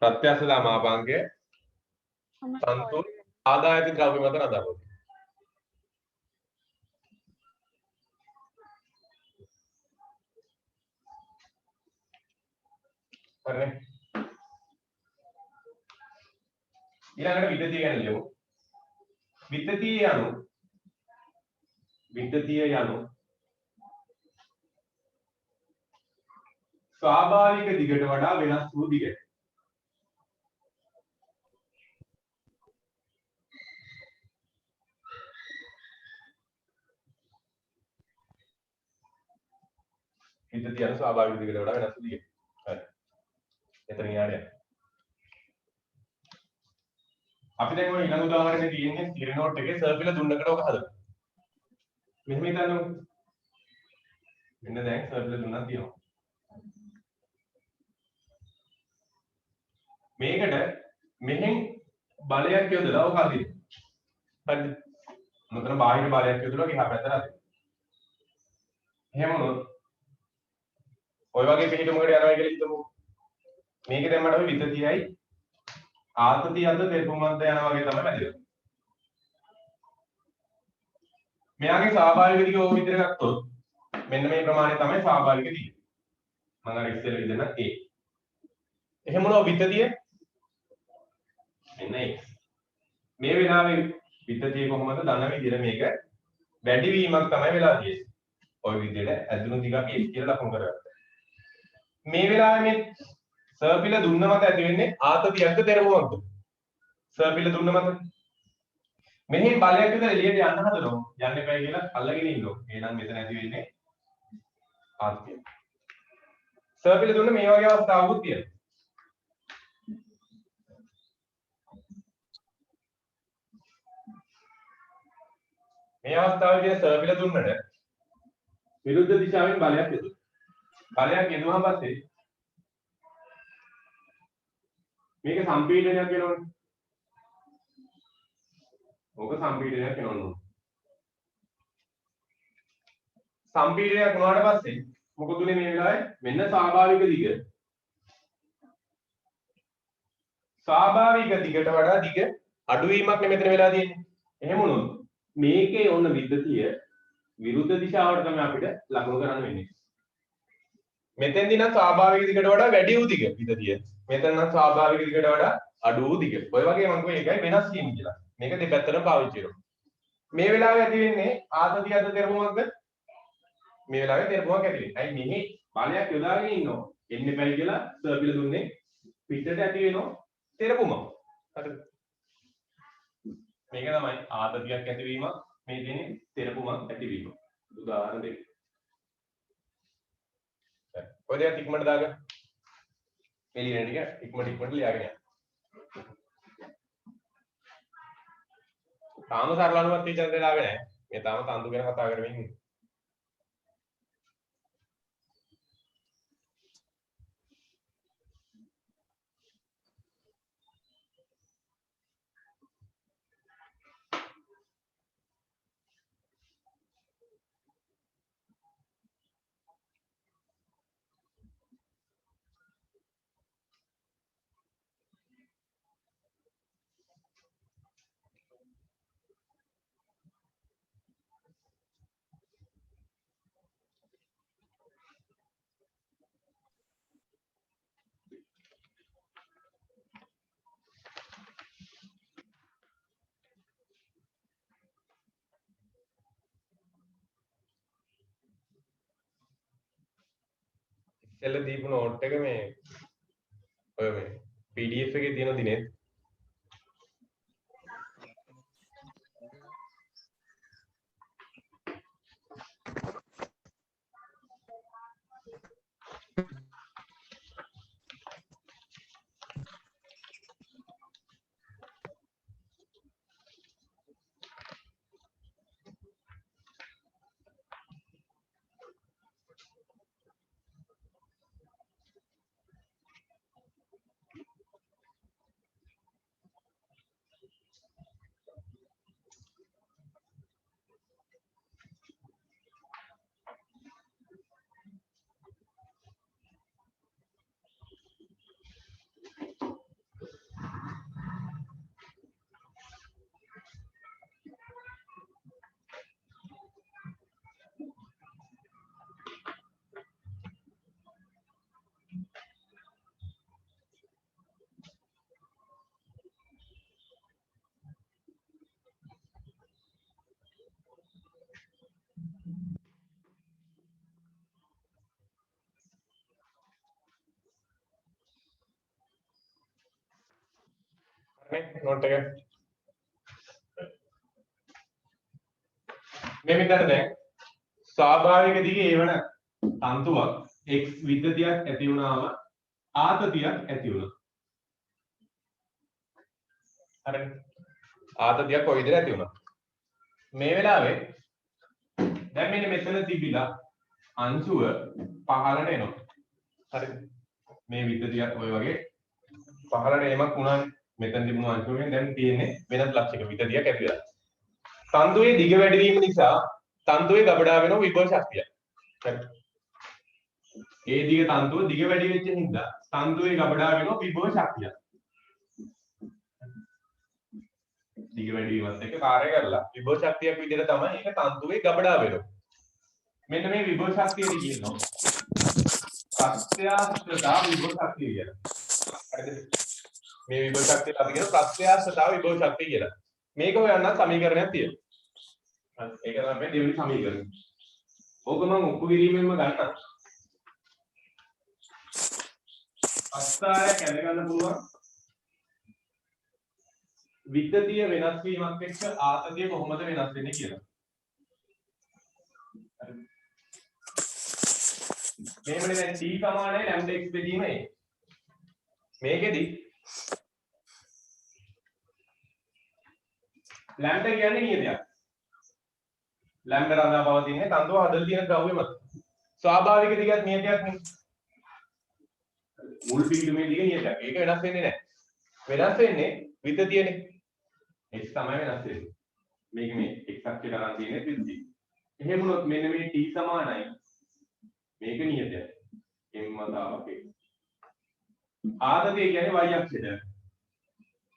ප්‍රත්‍යක්ෂ මාපාංකය සන්තුල ආදායති ද්‍රව්‍ය මත නදාපොත්. හරිනේ. ඊළඟට විද්‍යුතිය ගැන ලියමු. විද්‍යුතිය යනු ස්වාභාවික දිගට වඩා වෙනස් වූ දිගට. විද්‍යුතිය යනු ස්වාභාවික දිගට වඩා වෙනස් වූ දිගට. හරි. එතන යාරය. අපි දැන් ඔය ඊළඟ උදාහරණේ තියෙන්නේ ස්ථිර නෝට් එකේ සර්කියුලර් දුන්නකට ඔක හදමු. මෙහෙම හිතන්නකො. මෙන්න දැන් සර්කියුලර් දුන්නක් තියෙනවා. මේකට මෙහෙන් බලයක් යොදලා ඔක අදින්න. හරිද? මොකද බාහිර බලයක් යොදලා ගියා පැත්තට අදින්න. එහෙම වුණොත් ඔය වගේ පිටිමකට යනවා කියලා හිතමු. මේක දැන් මට ඔය විද්‍යුතියයි ආතතිය අතර තෙරපුමන්ත යනවා වගේ තමයි වැදගත්. මෙයාගේ ස්වාභාවික දිග ඕක විතර ගත්තොත් මෙන්න මේ ප්‍රමාණය තමයි ස්වාභාවික දිග. මම අර ඉස්සෙල්ලා විදිහට A. එහෙම වුණා විද්‍යුතිය මෙන්න x. මේ වෙලාවේ විද්‍යුතිය කොහොමද ධන විදිහට මේක වැඩි වීමක් තමයි වෙලා තියෙන්නේ. ওই විදිහට ඇදුණු දිගක් x කියලා ලකුණු කරගත්තා. මේ වෙලාවේ මේ සර්පිල දුන්න මත ඇති වෙන්නේ ආතතියක්ද තෙරපුමක්ද? සර්පිල දුන්න මත. මෙහෙන් බලයක් විතර එළියට යන්න හදනවා. යන්න එපා කියලා අල්ලගෙන ඉන්නවා. එහෙනම් මෙතන ඇති වෙන්නේ ආතතිය. සර්පිල දුන්න මේ වගේ අවස්ථාවකුත් තියෙනවා. මේ අවස්ථාවේදී සර්පිල දුන්නට විරුද්ධ දිශාවෙන් බලයක් යොදවනවා. බලයක් යොදුනහම පස්සේ මේක සම්පීඩනයක් වෙනවනේ. ඕක සම්පීඩනයක් වෙනවනේ. සම්පීඩනයක් වුණාට පස්සේ මොකද උනේ මේ වෙලාවේ? මෙන්න ස්වාභාවික දිග. ස්වාභාවික දිගට වඩා දිග අඩුවීමක් නේ මෙතන වෙලා තියෙන්නේ. එහෙම වුණොත් මේකේ ඔන්න විද්‍යුතිය විරුද්ධ දිශාවට තමයි අපිට ලකුණු කරන්න වෙන්නේ. මෙතෙන්දී නම් ස්වාභාවික දිගට වඩා වැඩි වූ දිග විද්‍යුතිය. මෙතන නම් ස්වාභාවික දිගට වඩා අඩු වූ දිග. ඔය වගේ මම කිව්වේ ඒකයි වෙනස් වීම කියලා. මේක දෙපැත්තටම පාවිච්චි කරනවා. මේ වෙලාවේ ඇති වෙන්නේ ආතතිය අද තෙරපුමක්ද? මේ වෙලාවේ තෙරපුමක් ඇති වෙන්නේ. අයි මෙහි බලයක් යොදාගෙන ඉන්නවා. එන්නේ බැරි කියලා සර්කියුල දුන්නේ පිටට ඇති වෙනවා තෙරපුමක්. හරිද? මේක තමයි ආතතියක් ඇතිවීම. මේ තියෙන්නේ තෙරපුමක් ඇතිවීම. උදාහරණ දෙක. ඔය දෙයක් ඉක්මනට දාගන්න. මේ ලියන ටික ඉක්මනට ලියාගෙන යන්න. තාම සරල අනුවත් ටීචර් දෙලාවේ නැහැ. මේ තාම තන්දු ගැන කතා කරමින් ඉන්නේ. ඉස්සෙල්ලා දීපු නෝට් එක මේ ඔය මේ PDF එකේ තියෙන දිනේ नोट එක මේ මෙතන දැන් ස්වාභාවික දිගේ ඒ වන තන්තුවක් x විද්‍යතියක් ඇති වුණාම ආතතියක් ඇති වුණා. හරිද? ආතතියක් කොයි විදිහට ඇති වුණා. මේ වෙලාවේ දැන් මෙන්න මෙතන තිබිලා අංශුව පහළට එනවා. හරිද? මේ විද්‍යතියක් ඔය වගේ පහළට එමක් වුණානේ. මෙතන තිබුණු අංශුවෙන් දැන් තියෙන්නේ වෙනස් ලක්ෂයක විද්‍යතියක් ඇති වෙලා. තන්තුවේ දිග වැඩි වීම නිසා තන්තුවේ ගබඩා වෙන විභව ශක්තිය. හරි. ඒ දිග තන්තුව දිග වැඩි වෙච්ච හින්දා තන්තුවේ ගබඩා වෙන විභව ශක්තිය. දිග වැඩි වීමත් එක්ක කාර්ය කරලා විභව ශක්තියක් විදිහට තමයි ඒක තන්තුවේ ගබඩා වෙන්නේ. මෙන්න මේ විභව ශක්තියද කියනවා ප්‍රත්‍යස්ථතා විභව ශක්තිය කියලා. හරිද? මේ විභව ශක්තිය අපි කියන ප්‍රත්‍යස්ථතා විභව ශක්තිය කියලා. මේක හොයන්න සමීකරණයක් තියෙනවා. ඒක තමයි දෙවෙනි සමීකරණය. ඕක මම ඔප්පු කිරීමෙන්ම ගන්නවා. අස්ථාරයක් ඇඳ ගන්න පුළුවන්. විද්‍යතිය වෙනස් වීමක් එක්ක ආතතිය කොහොමද වෙනස් වෙන්නේ කියලා. හරි. මේවනේ දැන් t සමානයි lambda x බෙදීම a. මේකෙදි lambda කියන්නේ නියතයක්. lambda රඳා පවතින්නේ තන්තුව හදලා තියෙන ද්‍රව්‍ය මත. ස්වාභාවික දිගත් නියතයක් නේ. මුල් පීඩමේ දිග නියතයක්. ඒක වෙනස් වෙන්නේ නැහැ. වෙනස් වෙන්නේ විද්‍යතියනේ. x තමයි වෙනස් වෙන්නේ. මේක මේ x අක්ෂයට අරන් තියෙන විද්‍යතිය. එහෙම වුණොත් මෙන්න මේ t සමානයි. මේක නියතයක්. m වතාවක් එක. ආතතිය කියන්නේ y අක්ෂයට.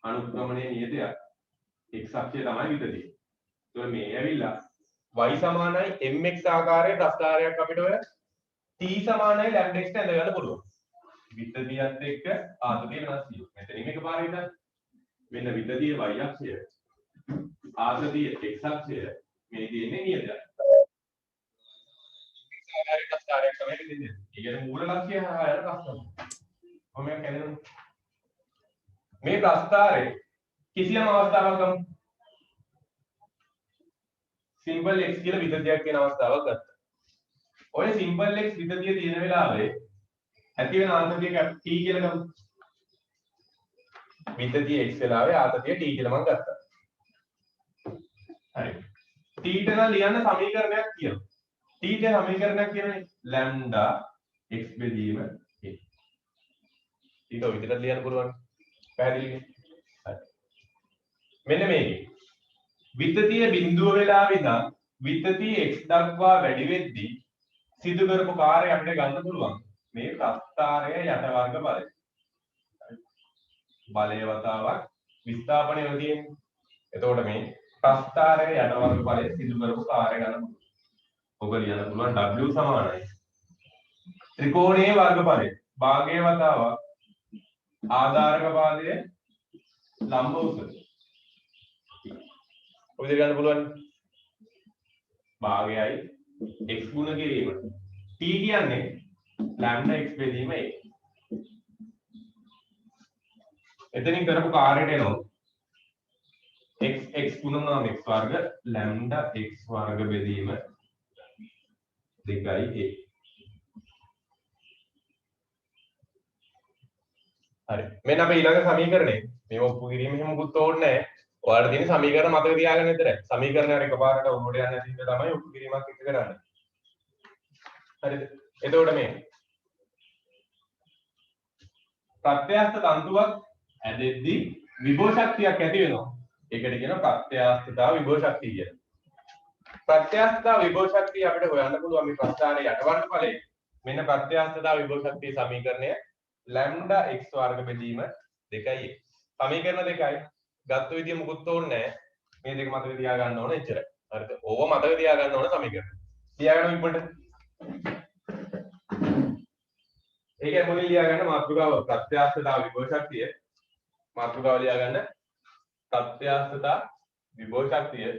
අනුක්‍රමණයේ නියතයක්. x අක්ෂය තමයි විද්‍යතිය. ඒතකොට මේ ඇවිල්ලා y සමානයි mx ආකාරයේ ප්‍රස්ථාරයක් අපිට ඔය t සමානයි lambda x ඇඳ ගන්න පුළුවන්. විද්‍යතියත් එක්ක ආතතිය වෙනස් වීම. මෙතනින් එකපාරට හිතන්න. මෙන්න විද්‍යතිය y අක්ෂය. ආතතිය x අක්ෂය. මේ තියෙන්නේ නියතයක්. ආකාරයේ ප්‍රස්ථාරයක් තමයි දෙන්නේ. ඒ කියන්නේ මූල ලක්ෂ්‍ය හරහා ප්‍රස්ථාරය. කොහොමද කියන්නේ? මේ ප්‍රස්ථාරේ කිසියම් අවස්ථාවක ගමු. සිම්පල් x කියලා විද්‍යතියක් කියන අවස්ථාවක් ගත්තා. ඔය සිම්පල් x විද්‍යතිය තියෙන වෙලාවේ ඇති වෙන ආතතිය t කියලා ගමු. විද්‍යතිය x වෙලාවේ ආතතිය t කියලා මම ගත්තා. හරි. t ට නම් ලියන්න සමීකරණයක් කියනවා. t ට සමීකරණයක් කියන්නේ lambda x බෙදීම a. ඊට ඔය විදිහට ලියන්න පුළුවන්. පැහැදිලිද? හරි. මෙන්න මේකේ විද්‍යතිය බිඳුව වෙලාව ඉඳන් විද්‍යතිය x දක්වා වැඩි වෙද්දී සිදු කරපු කාර්යය අපිට ගන්න පුළුවන්. මේ ප්‍රස්ථාරය යට වර්ග බලය. බලය වතාවක් විස්ථාපනය වෙලා තියෙන්නේ. එතකොට මේ ප්‍රස්ථාරය යට වර්ග බලය සිදු කරපු කාර්යය ගන්න පුළුවන්. ඔබ ලියන්න පුළුවන් w සමානයි ත්‍රිකෝණයේ වර්ගඵලය භාගයේ වතාවක් ආධාරක පාදයේ ලම්බ උස. ඔය විදිහට ගන්න පුළුවන්. භාගයයි x ගුණ කිරීම. t කියන්නේ lambda x බෙදීම a. එතනින් කරපු කාර්යයට එනවා x ගුණ නම් x වර්ග lambda x වර්ග බෙදීම 2a. හරි. මෙන්න අපේ ඊළඟ සමීකරණය. මේව ඔප්පු කිරීම එහෙම මුකුත් ඕනේ නැහැ. ඔයාලට තියෙන සමීකරණ මතක තියාගන්න විතරයි. සමීකරණ අර එකපාරට උඩට යන්නේ නැති හින්දා තමයි ඔප්පු කිරීමක් එක කරන්නේ. හරිද? එතකොට මේ ප්‍රත්‍යස්ථ තන්තුවක් ඇදෙද්දී විභව ශක්තියක් ඇති වෙනවා. ඒකට කියනවා ප්‍රත්‍යස්ථතා විභව ශක්තිය කියලා. ප්‍රත්‍යස්ථතා විභව ශක්තිය අපිට හොයන්න පුළුවන් මේ ප්‍රස්ථාරයේ යටවර්ග ඵලය. මෙන්න ප්‍රත්‍යස්ථතා විභව ශක්තිය සමීකරණය lambda x වර්ග බෙදීම 2a. සමීකරණ දෙකයි. ගත්ත විදිය මුකුත් ඕනේ නැහැ. මේ දෙක මතක තියාගන්න ඕනේ එච්චරයි. හරිද? ඕව මතක තියාගන්න ඕනේ සමීකරණ. තියාගන්න ඉක්මනට. ඒකයි මොනින් ලියාගන්න මාතෘකාව ප්‍රත්‍යස්ථතා විභව ශක්තිය. මාතෘකාව ලියාගන්න ප්‍රත්‍යස්ථතා විභව ශක්තිය.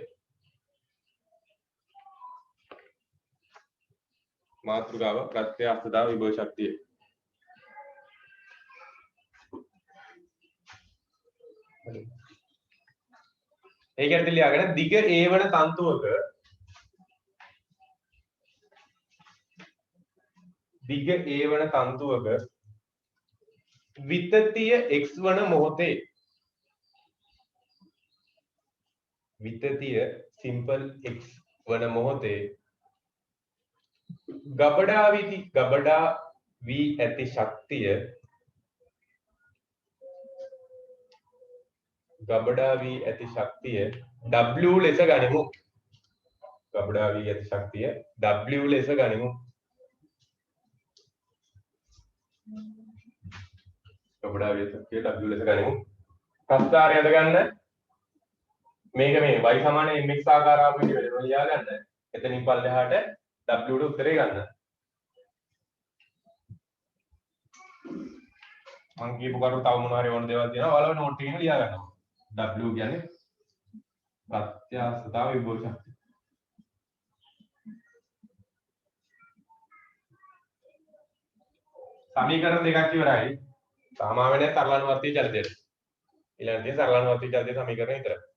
මාතෘකාව ප්‍රත්‍යස්ථතා විභව ශක්තිය. ඒක ඇතුළේ ලියාගෙන දිග A වන තන්තුවක දිග A වන තන්තුවක විතතිය x වන මොහොතේ විතතිය සිම්පල් x වන මොහොතේ ගබඩා වී ඇති ශක්තිය W ලෙස ගනිමු. ගබඩා වී ඇති ශක්තිය W ලෙස ගනිමු. ගබඩා වී ඇති ශක්තිය W ලෙස ගනිමු. ප්‍රස්ථාරය අද ගන්න. මේක මේ y සමාන mx ආකාර ආපු විදිහට ලියා ගන්න. එතනින් පල්ලෙහාට W ට උත්තරේ ගන්න. මම කියපු කරු තව මොනවා හරි ඕන දේවල් තියෙනවා. ඔයාලා නෝට් එකකින් ලියා ගන්නවා. W කියන්නේ ප්‍රත්‍යස්ථතාව විභව ශක්තිය. සමීකරණ දෙකක් ඉවරයි. සාමාන්‍යයෙන් සරලානුවර්තී චලිතයට. ඊළඟට තියෙන සරලානුවර්තී චලිතයේ සමීකරණ විතරයි.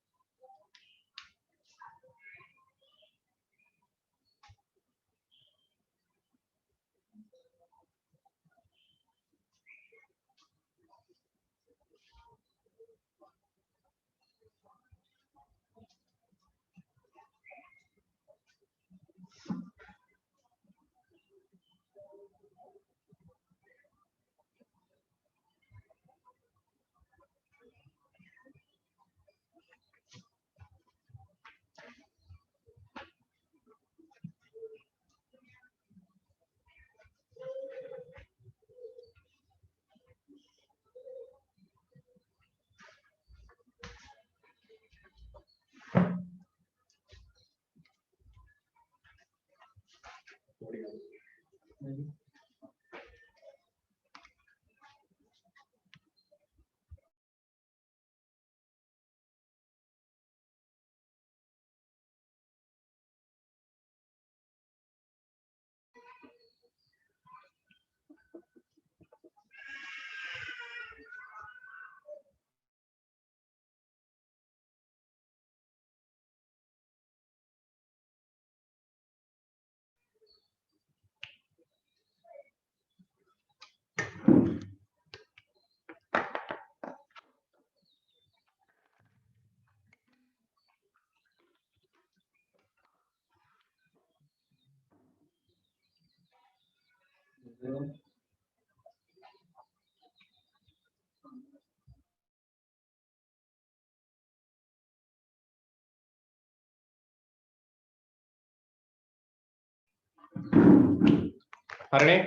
හරිනේ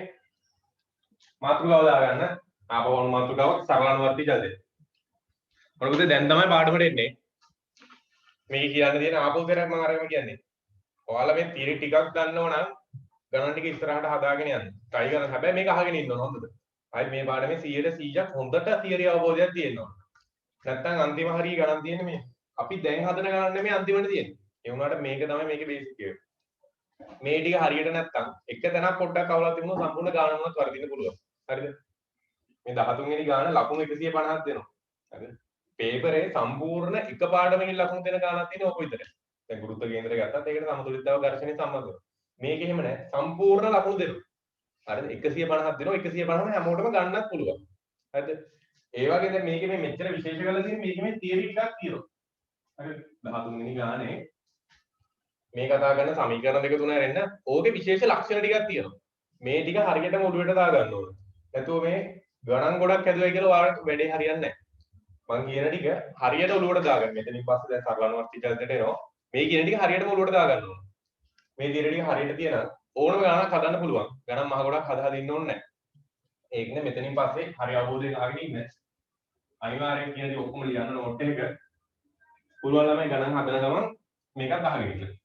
මාතෘකාව දාගන්න ආපහු මාතෘකාව සරලානුවර්තී චලිතය. මොකද දැන් තමයි පාඩමට එන්නේ. මේ කියන්න තියෙන ආපහු කරක් මම අරගෙන කියන්නේ. ඔයාලා මේ තියරි ටිකක් දන්නව නම් ගණන් ටික ඉස්සරහට හදාගෙන යන්න. try කරන්න. හැබැයි මේක අහගෙන ඉන්න ඕන හොඳට. ආයි මේ පාඩමේ 100%ක් හොඳට තියරි අවබෝධයක් තියෙනවා. නැත්තම් අන්තිම හරිය ගණන් තියෙන්නේ මේ. අපි දැන් හදන ගණන් නෙමෙයි අන්තිමට තියෙන්නේ. ඒ වුණාට මේක තමයි මේකේ බේසික් එක. මේ ටික හරියට නැත්තම් එක තැනක් පොඩ්ඩක් අවුලක් තිබුණොත් සම්පූර්ණ ගාන මොනවත් වර්ධින්න පුළුවන්. හරිද? මේ 13 වෙනි ගාන ලකුණු 150ක් දෙනවා. හරිද? පේපරේ සම්පූර්ණ එක පාඩමකින් ලකුණු දෙන ගානක් තියෙන ඕක විතරයි. දැන් ගුරුත්ව කේන්දරය ගත්තත් ඒකට සමතුලිතතාව ඝර්ෂණය සම්බන්ධව. මේක එහෙම නැහැ. සම්පූර්ණ ලකුණු දෙනවා. හරිද? 150ක් දෙනවා. 150ම හැමෝටම ගන්නත් පුළුවන්. හරිද? ඒ වගේ දැන් මේකේ මේ මෙච්චර විශේෂ කරලා තියෙන මේකේ මේ තියරි ටිකක් තියෙනවා. හරිද? 13 වෙනි ගානේ මේ කතා කරන සමීකරණ දෙක තුන හැරෙන්න ඕකේ විශේෂ ලක්ෂණ ටිකක් තියෙනවා. මේ ටික හරියටම ඔළුවට දා ගන්න ඕනේ. නැතුව මේ ගණන් ගොඩක් හැදුවයි කියලා ඔයාලට වැඩේ හරියන්නේ නැහැ. මම කියන ටික හරියට ඔළුවට දාගන්න. මෙතනින් පස්සේ දැන් සරලනුවර්තී චලිතයට එනවා. මේ කියන ටික හරියටම ඔළුවට දා ගන්න ඕනේ. මේ දින ටික හරියට තියන ඕනම ගණනක් හදන්න පුළුවන්. ගණන් මහ ගොඩක් හදා දින්න ඕනේ නැහැ. ඒකනේ මෙතනින් පස්සේ හරි අවබෝධයෙන් අහගෙන ඉන්න. අනිවාර්යෙන් කියන්නේ ඔක්කොම ලියන්න නෝට් එක. පුළුවන් ළමයි ගණන් හදන ගමන් මේකත් අහගෙන ඉන්න.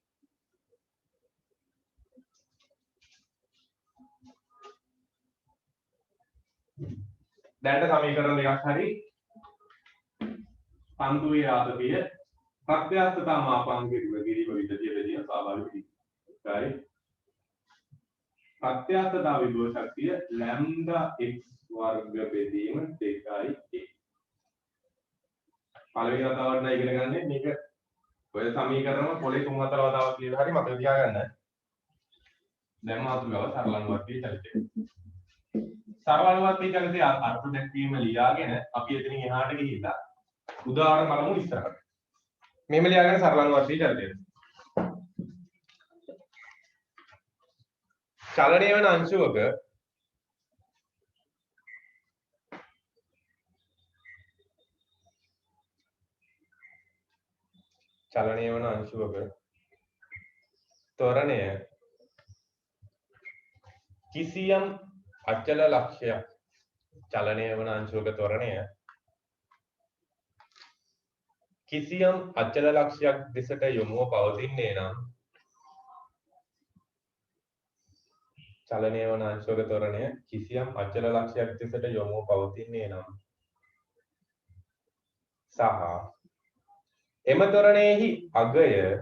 දැන්ට සමීකරණ දෙකක් හරි පන්දුවේ ආතතිය ප්‍රත්‍යස්ථතා මාපාංකයේ කිරීම විදිහට බෙදින ස්වාභාවික විදිහට. හරි. ප්‍රත්‍යස්ථතා විභව ශක්තිය ලැම්ඩා x වර්ග බෙදීම 2a. පළවෙනි වතාවට නම් ඉගෙන ගන්න මේක ඔය සමීකරණම පොලේ 3-4 වතාවක් කියලා හරි මතක තියාගන්න. දැන් මාතෘකාව සරලනුවර්තී චලිතය. සරලනුවර්තී චලිතය අර්ථ දැක්වීම ලියාගෙන අපි එතනින් එහාට ගිහිල්ලා උදාහරණ බලමු ඉස්සරහට. මෙහෙම ලියාගෙන සරලනුවර්තී චලිතය. චලනය වන අංශුවක ත්වරණය කිසියම් අචල ලක්ෂයක් චලනය වන අංශුවක ත්වරණය කිසියම් අචල ලක්ෂයක් දෙසට යොමුව පවතින්නේ නම් චලනය වන අංශුවක ත්වරණය කිසියම් අචල ලක්ෂයක් දෙසට යොමුව පවතින්නේ නම් සහ එම ත්වරණයෙහි අගය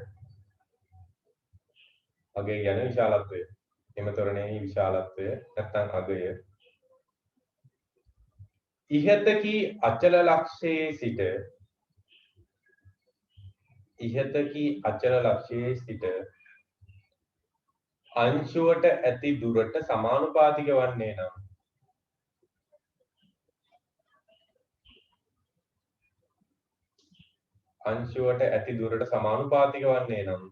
කියන්නේ විශාලත්වය. එම ත්වරණයෙහි විශාලත්වය නැත්නම් අගය ඉහත කී අචල ලක්ෂයේ සිට අංශුවට ඇති දුරට සමානුපාතික වන්නේ නම්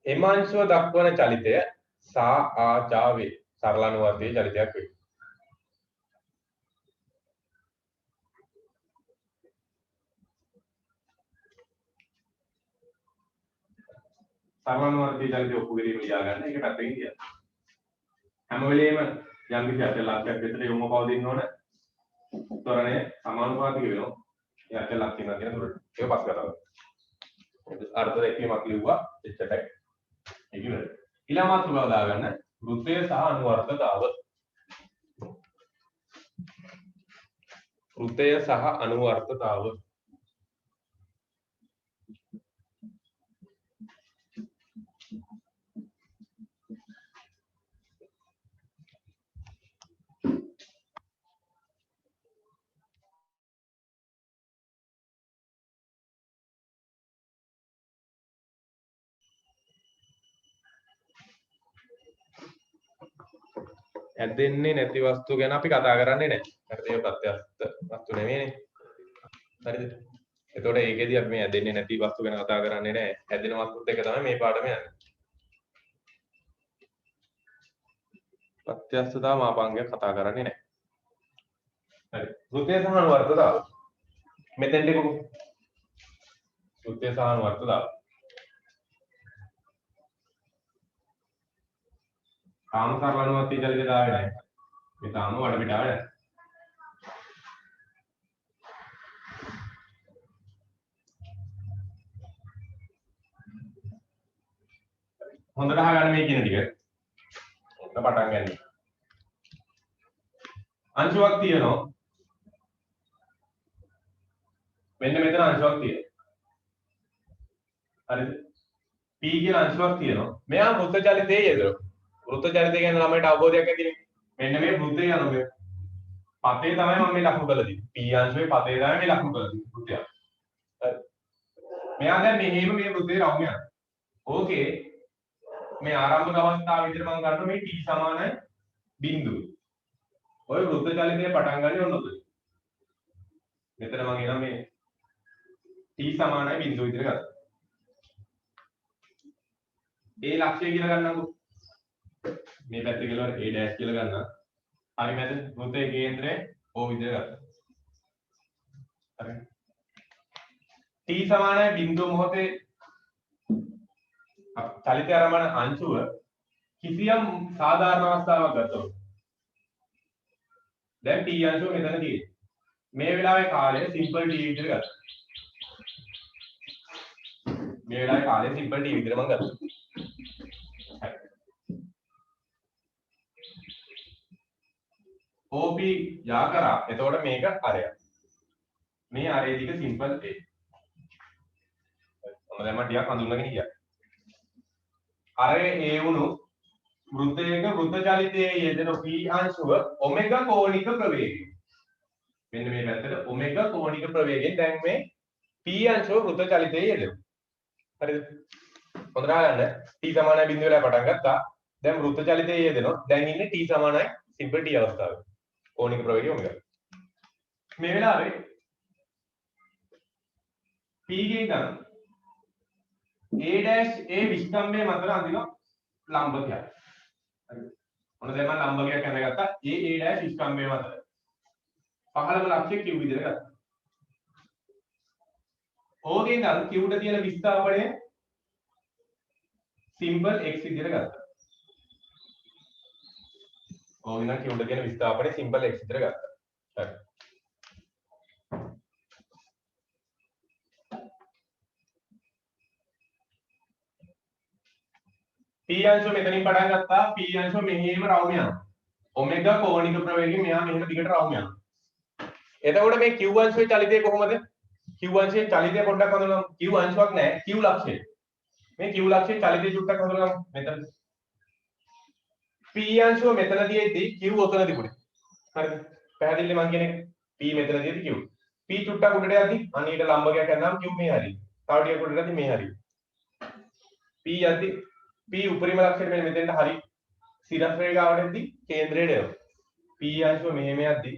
එම අංශුව දක්වන චලිතය සාආචාවේ සරලනුවර්තී චලිතයක් වේ. සරලනුවර්තී චලිතය ඔප්පු කිරීම ලියා ගන්න. ඒක පැත්තකින් තියන්න. හැම වෙලේම යම් කිසි අචල ලක්ෂයක් විතර යොමු පවතින්න ඕන. ත්වරණය සමානුපාතික වෙනවා. ඒ අචල ලක්ෂණ කියන දුරට. ඒක පස් කතාවක්. අර්ථ දැක්වීමක් ලිව්වා. එච්චරයි. ඒක ඉවරයි. ඊළඟ මාතෘකාව දාගන්න වෘත්තය සහ අනුවර්තතාව. වෘත්තය සහ අනුවර්තතාව. ඇදෙන්නේ නැති වස්තු ගැන අපි කතා කරන්නේ නැහැ. හරිද? ඒක ප්‍රත්‍යස්ත වස්තු නෙමෙයිනේ. හරිද? එතකොට ඒකෙදි අපි මේ ඇදෙන්නේ නැති වස්තු ගැන කතා කරන්නේ නැහැ. ඇදෙන වස්තුත් එක තමයි මේ පාඩම යන්නේ. ප්‍රත්‍යස්තතාව මාපංගයක් කතා කරන්නේ නැහැ. හරි. වෘත්තය සහ අනුවර්තතාව. මෙතෙන්ට එමුකෝ. වෘත්තය සහ අනුවර්තතාව. තාම සරලනුවර්තී චලිතය දාවේ නැහැ. මේ තාම වඩ පිටාවේ නැහැ. හොඳට අහගන්න මේ කියන ටික. ඔන්න පටන් ගන්න. අංශුවක් තියෙනවා. මෙන්න මෙතන අංශුවක් තියෙනවා. හරිද? P කියලා අංශුවක් තියෙනවා. මෙයා වෘත්ත චලිතයේ යෙදෙනවා. වෘත්ත චලිතය ගැන ළමයට අවබෝධයක් ඇතිනේ. මෙන්න මේ වෘත්තය යනවා. පතේ තමයි මම මේ ලකුණු කරලා තියෙන්නේ. P අංශුවේ පතේ තමයි මේ ලකුණු කරලා තියෙන්නේ. වෘත්තය. හරි. මෙයා දැන් මෙහෙම මේ වෘත්තේ රවුම් යනවා. ඕකේ මේ ආරම්භක අවස්ථාව විදිහට මම ගන්න මේ t සමානයි බිඳුව. ඔය වෘත්ත චලිතය පටන් ගන්නේ ඔන්න ඔතන. මෙතන මම එනවා මේ t සමානයි බිඳුව විදිහට ගත්තා. ඒ ලක්ෂය කියලා ගන්නකො. මේ පැත්තේ කියලා a dash කියලා ගන්නවා. හරි මැද වෘත්තයේ කේන්ද්‍රය O විදිහට ගත්තා. හරි. t සමානයි බිඳුව මොහොතේ චලිතය ආරම්භන අංශුව කිසියම් සාධාරණ අවස්ථාවක් ගත්තොත් දැන් t අංශුව මෙතන තියෙන්නේ. මේ වෙලාවේ කාලය සිම්පල් t විදිහට ගත්තා. මේ වෙලාවේ කාලය සිම්පල් t විදිහට මම ගත්තා. OP යා කරා. එතකොට මේක අරයක්. මේ අරේ දිග සිම්පල් a. ඔන්න දැන් මම ටිකක් හඳුන්වගෙන ගියා. අරේ a වුණු වෘත්තයක වෘත්ත චලිතයේ යෙදෙන p අංශුව ඔමෙගා කෝණික ප්‍රවේගය. මෙන්න මේ පැත්තට ඔමෙගා කෝණික ප්‍රවේගයෙන් දැන් මේ p අංශුව වෘත්ත චලිතයේ යෙදෙනවා. හරිද? හොඳට අහගන්න. t සමානයි බිඳුව වෙලා පටන් ගත්තා. දැන් වෘත්ත චලිතයේ යෙදෙනවා. දැන් ඉන්නේ t සමානයි සිම්පල් t අවස්ථාවේ. කෝණික ප්‍රවේගය ඔමෙගා. මේ වෙලාවේ p ගෙන් ගන්න a' a විස්කම්භය මත අඳින ලම්බකයක්. හරිද? ඔන්න දැන් මම ලම්බකයක් අඳගත්තා. a' විස්කම්භය මත. පහළම ලක්ෂ්‍ය q විදිහට ගත්තා. ඕකෙන් ගන්න q ට තියෙන විස්ථාපනය සිම්පල් x විදිහට ගත්තා. ඕකෙන් නම් q ට තියෙන විස්ථාපනය සිම්පල් x විදිහට ගත්තා. හරි. p අංශුව මෙතනින් පටන් ගත්තා. p අංශුව මෙහෙම රවුම යනවා. ඔමෙගා කෝණික ප්‍රවේගයෙන් මෙහා මෙහෙම දිගට රවුම යනවා. එතකොට මේ q අංශුවේ චලිතය කොහොමද? q අංශයේ චලිතය පොඩ්ඩක් හඳුනගමු. q අංශුවක් නැහැ. q ලක්ෂය. මේ q ලක්ෂයේ චලිතය චුට්ටක් හඳුනගමු. මෙතන. p අංශුව මෙතනදීදී q ඔතන තිබුණේ. හරිද? පැහැදිලිද මං කියන එක? p මෙතනදීදී q. p චුට්ටක් උඩට යද්දි අනීට ලම්බකයක් යනනම් q මේ හරියි. තව ටිකක් උඩට යද්දි මේ හරියි. p යද්දි p උපරිම ලක්ෂයට මෙන්න මෙතෙන්ට හරි සිරස් රේඛාවට යද්දි කේන්ද්‍රයට එනවා. p අංශුව මෙහෙම යද්දි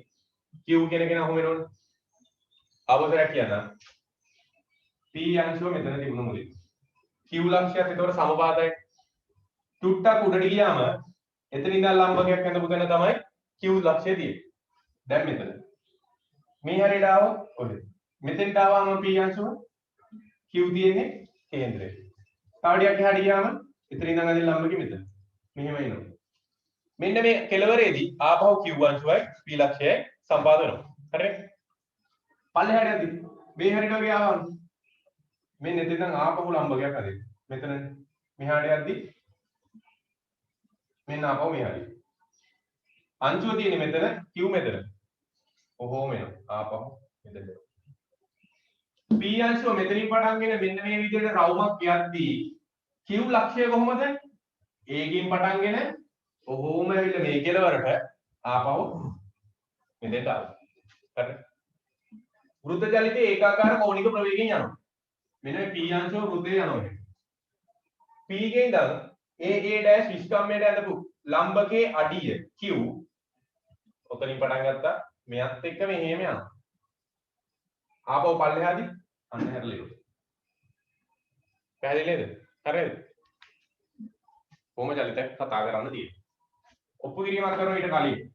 q කියන කෙනා කොහොම වෙනවද? අවසරයක් කියන්න. p අංශුව මෙතන තිබුණ මුලින්. q ලක්ෂයත් එතකොට සමපාතයි. චුට්ටක් උඩට ගියාම එතන ඉඳන් ලම්බකයක් ඇඳපු තැන තමයි q ලක්ෂය තියෙන්නේ. දැන් මෙතන. මේ හරියට ආවොත් ඔය. මෙතෙන්ට ආවම p අංශුව q තියෙන්නේ කේන්ද්‍රයේ. තව ටිකක් එහාට ගියාම එතන ඉඳන් අදින් ලම්බකෙ මෙතන. මෙහෙම එනවා. මෙන්න මේ කෙලවරේදී ආපහු q අංශුවයි p ලක්ෂයයි සම්පාද වෙනවා. හරිද? පල්ලෙහාට යද්දි මේ හරියට වගේ ආවම මෙන්න එතන ඉඳන් ආපහු ලම්බකයක් අදින්න. මෙතන මෙහාට යද්දි මෙන්න ආපහු මේ හරිය. අංශුව තියෙන්නේ මෙතන q මෙතන. ඔහොම එනවා. ආපහු මෙතන. p අංශුව මෙතනින් පටන්ගෙන මෙන්න මේ විදිහට රවුමක් යද්දී q ලක්ෂය කොහොමද? a කින් පටන්ගෙන ඔහොම ඇවිල්ලා මේ කෙලවරට ආපහු මෙතෙන්ට ආවා. හරි. වෘත්ත චලිතයේ ඒකාකාර කෝණික ප්‍රවේගයෙන් යනවා. මෙන්න මේ p අංශුව වෘත්තේ යනවා. p ගෙන් ඉඳන් a' විස්කම්භයට ඇඳපු ලම්බකයේ අඩිය q ඔතනින් පටන් ගත්තා. මෙයත් එක්ක මෙහෙම යනවා. ආපහු පල්ලෙහාදී අන්න හැරලා ඉවරයි. පැහැදිලි නේද? හරිද? කොහොම චලිතයක් කතා කරන්න තියෙන්නේ. ඔප්පු කිරීමක් කරනවා ඊට කලින්.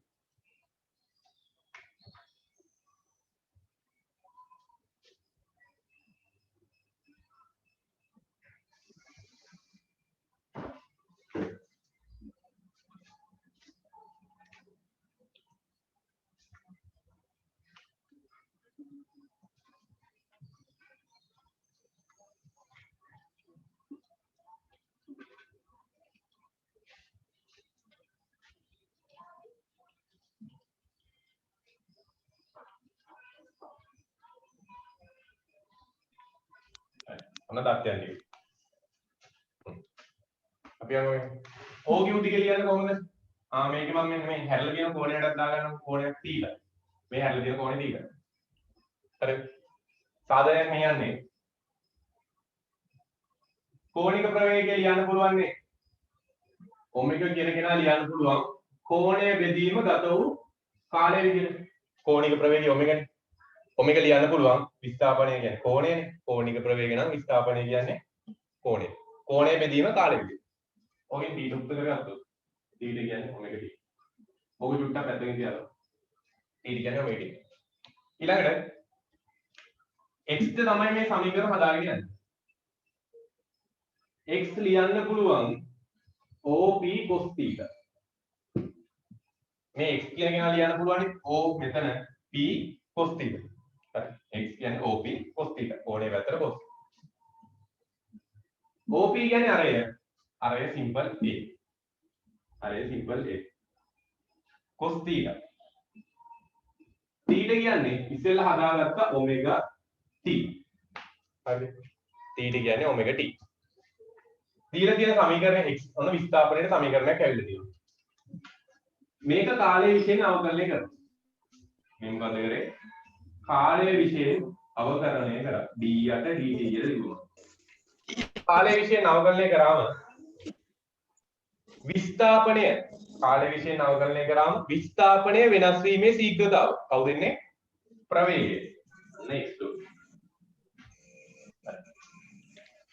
ඔන්න තත්ත්වයන් ටික. අපි යමු. ඕගේ උදි කියලා කොහොමද? මේක මම මෙන්න මේ හැරලා කියන කෝණයටත් දාගන්න කෝණයක් තීලා. මේ හැරලා තියෙන කෝණේ තීලා. හරි. සාධනයක් මේ යන්නේ. කෝණික ප්‍රවේගය ලියන්න පුළුවන් නේ. ඔමෙගා කියන කෙනා ලියන්න පුළුවන් කෝණය බෙදීම ගත වූ කාලය විදිහට. කෝණික ප්‍රවේගය ඔමෙගානේ. ඔමෙගා ලියන්න පුළුවන් විස්ථාපනය කියන්නේ කෝණයනේ. කෝණික ප්‍රවේගය නම් විස්ථාපනය කියන්නේ කෝණය. කෝණය බෙදීම කාලය විදිහට. ඔගෙන් t උත්තර කරගත්තොත් t කියන්නේ ඔමෙගා t. ඔබ චුට්ටක් පැත්තකින් තියලා. t කියන්නේ ඔමෙගා t. ඊළඟට x ද තමයි මේ සමීකරණ හදාගෙන යන්නේ. x ලියන්න පුළුවන් OP cos theta. මේ x කියන කෙනා ලියන්න පුළුවන් O මෙතන P cos theta. හරි. x කියන්නේ OP cos theta. කෝණය පැත්තට cos. OP කියන්නේ අරය. අරය සිම්පල් A. අරය සිම්පල් A. cos theta. theta කියන්නේ ඉස්සෙල්ලා හදාගත්ත omega t. හරි. theta කියන්නේ omega t. දීලා තියෙන සමීකරණය x ඔන්න විස්ථාපනයේ සමීකරණයක් ඇවිල්ලා තියෙනවා. මේක කාලයේ විශේෂයෙන් අවකලනය කරනවා. මේ මොකද කරේ? කාලයේ විශේෂයෙන් අවකලනය කරා. d8 dt කියලා ලියුවා. කාලයේ විශේෂයෙන් අවකලනය කරාම විස්ථාපනය කාලයේ විශේෂයෙන් අවකලනය කරාම විස්ථාපනය වෙනස් වීමේ ශීඝ්‍රතාව කවුද ඉන්නේ? ප්‍රවේගය. next